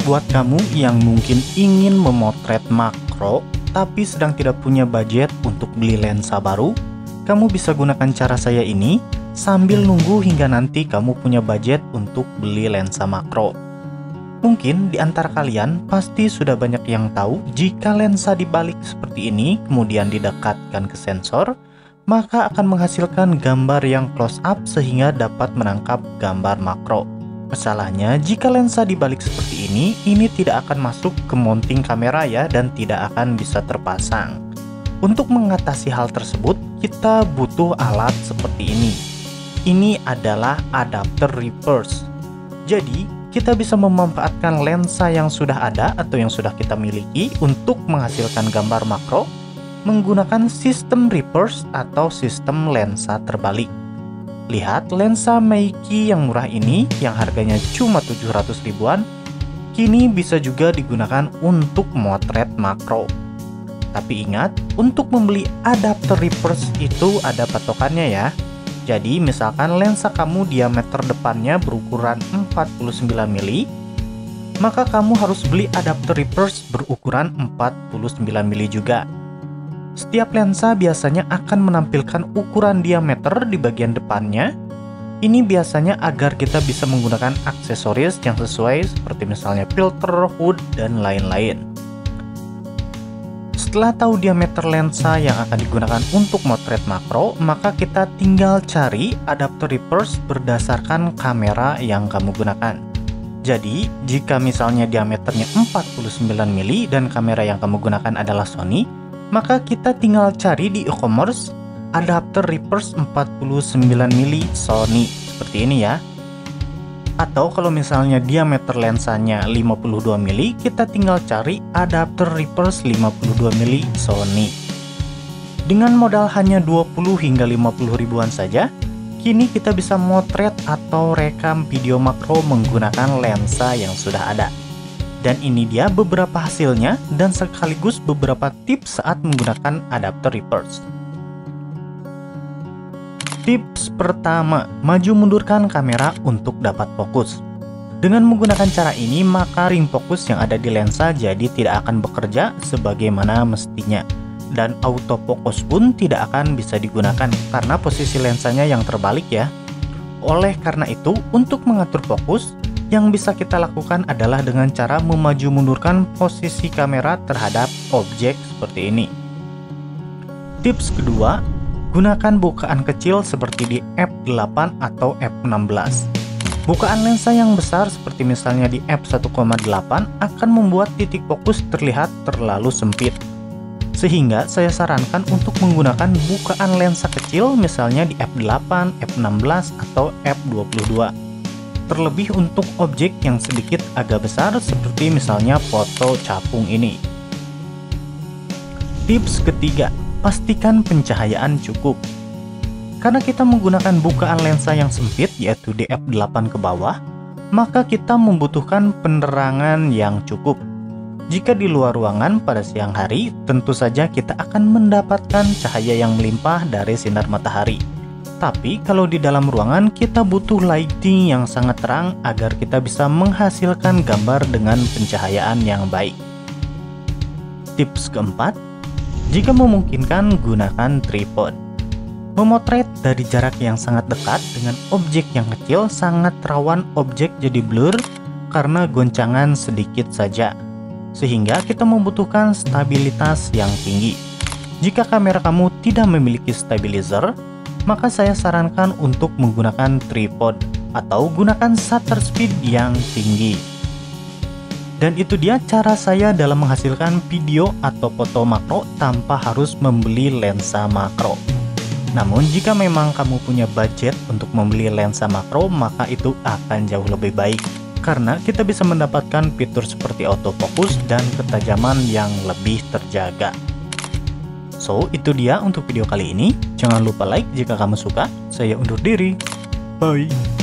buat kamu yang mungkin ingin memotret makro tapi sedang tidak punya budget untuk beli lensa baru, kamu bisa gunakan cara saya ini sambil nunggu hingga nanti kamu punya budget untuk beli lensa makro. Mungkin di antara kalian pasti sudah banyak yang tahu jika lensa dibalik seperti ini kemudian didekatkan ke sensor, maka akan menghasilkan gambar yang close up sehingga dapat menangkap gambar makro. Masalahnya, jika lensa dibalik seperti ini tidak akan masuk ke mounting kamera ya, dan tidak akan bisa terpasang. Untuk mengatasi hal tersebut, kita butuh alat seperti ini. Ini adalah adapter reverse. Jadi, kita bisa memanfaatkan lensa yang sudah ada atau yang sudah kita miliki untuk menghasilkan gambar makro menggunakan sistem reverse atau sistem lensa terbalik. Lihat lensa Meiki yang murah ini yang harganya cuma 700 ribuan, kini bisa juga digunakan untuk motret makro. Tapi ingat, untuk membeli adapter reverse itu ada patokannya ya. Jadi misalkan lensa kamu diameter depannya berukuran 49 mili, maka kamu harus beli adapter reverse berukuran 49 mili juga. Setiap lensa biasanya akan menampilkan ukuran diameter di bagian depannya. Ini biasanya agar kita bisa menggunakan aksesoris yang sesuai seperti misalnya filter, hood, dan lain-lain. Setelah tahu diameter lensa yang akan digunakan untuk motret makro, maka kita tinggal cari adapter reverse berdasarkan kamera yang kamu gunakan. Jadi, jika misalnya diameternya 49 mili dan kamera yang kamu gunakan adalah Sony, maka kita tinggal cari di e-commerce adapter reverse 49 mili Sony seperti ini ya. Atau kalau misalnya diameter lensanya 52 mili, kita tinggal cari adapter reverse 52 mili Sony. Dengan modal hanya 20 hingga 50 ribuan saja, kini kita bisa motret atau rekam video makro menggunakan lensa yang sudah ada. Dan ini dia beberapa hasilnya dan sekaligus beberapa tips saat menggunakan adapter reverse. Tips pertama, maju mundurkan kamera untuk dapat fokus. Dengan menggunakan cara ini, maka ring fokus yang ada di lensa jadi tidak akan bekerja sebagaimana mestinya. Dan autofocus pun tidak akan bisa digunakan karena posisi lensanya yang terbalik ya. Oleh karena itu, untuk mengatur fokus, yang bisa kita lakukan adalah dengan cara memaju mundurkan posisi kamera terhadap objek seperti ini. Tips kedua, gunakan bukaan kecil seperti di f8 atau f16. Bukaan lensa yang besar seperti misalnya di f1.8 akan membuat titik fokus terlihat terlalu sempit. Sehingga saya sarankan untuk menggunakan bukaan lensa kecil misalnya di f8, f16, atau f22. Terlebih untuk objek yang sedikit agak besar seperti misalnya foto capung ini. Tips ketiga, pastikan pencahayaan cukup. Karena kita menggunakan bukaan lensa yang sempit yaitu di f8 ke bawah, maka kita membutuhkan penerangan yang cukup. Jika di luar ruangan pada siang hari, tentu saja kita akan mendapatkan cahaya yang melimpah dari sinar matahari. Tapi kalau di dalam ruangan kita butuh lighting yang sangat terang agar kita bisa menghasilkan gambar dengan pencahayaan yang baik. Tips keempat, jika memungkinkan gunakan tripod. Memotret dari jarak yang sangat dekat dengan objek yang kecil sangat rawan objek jadi blur karena goncangan sedikit saja. Sehingga kita membutuhkan stabilitas yang tinggi. Jika kamera kamu tidak memiliki stabilizer, maka saya sarankan untuk menggunakan tripod atau gunakan shutter speed yang tinggi. Dan itu dia cara saya dalam menghasilkan video atau foto makro tanpa harus membeli lensa makro. Namun jika memang kamu punya budget untuk membeli lensa makro, maka itu akan jauh lebih baik karena kita bisa mendapatkan fitur seperti autofocus dan ketajaman yang lebih terjaga. So, itu dia untuk video kali ini. Jangan lupa like jika kamu suka. Saya undur diri. Bye.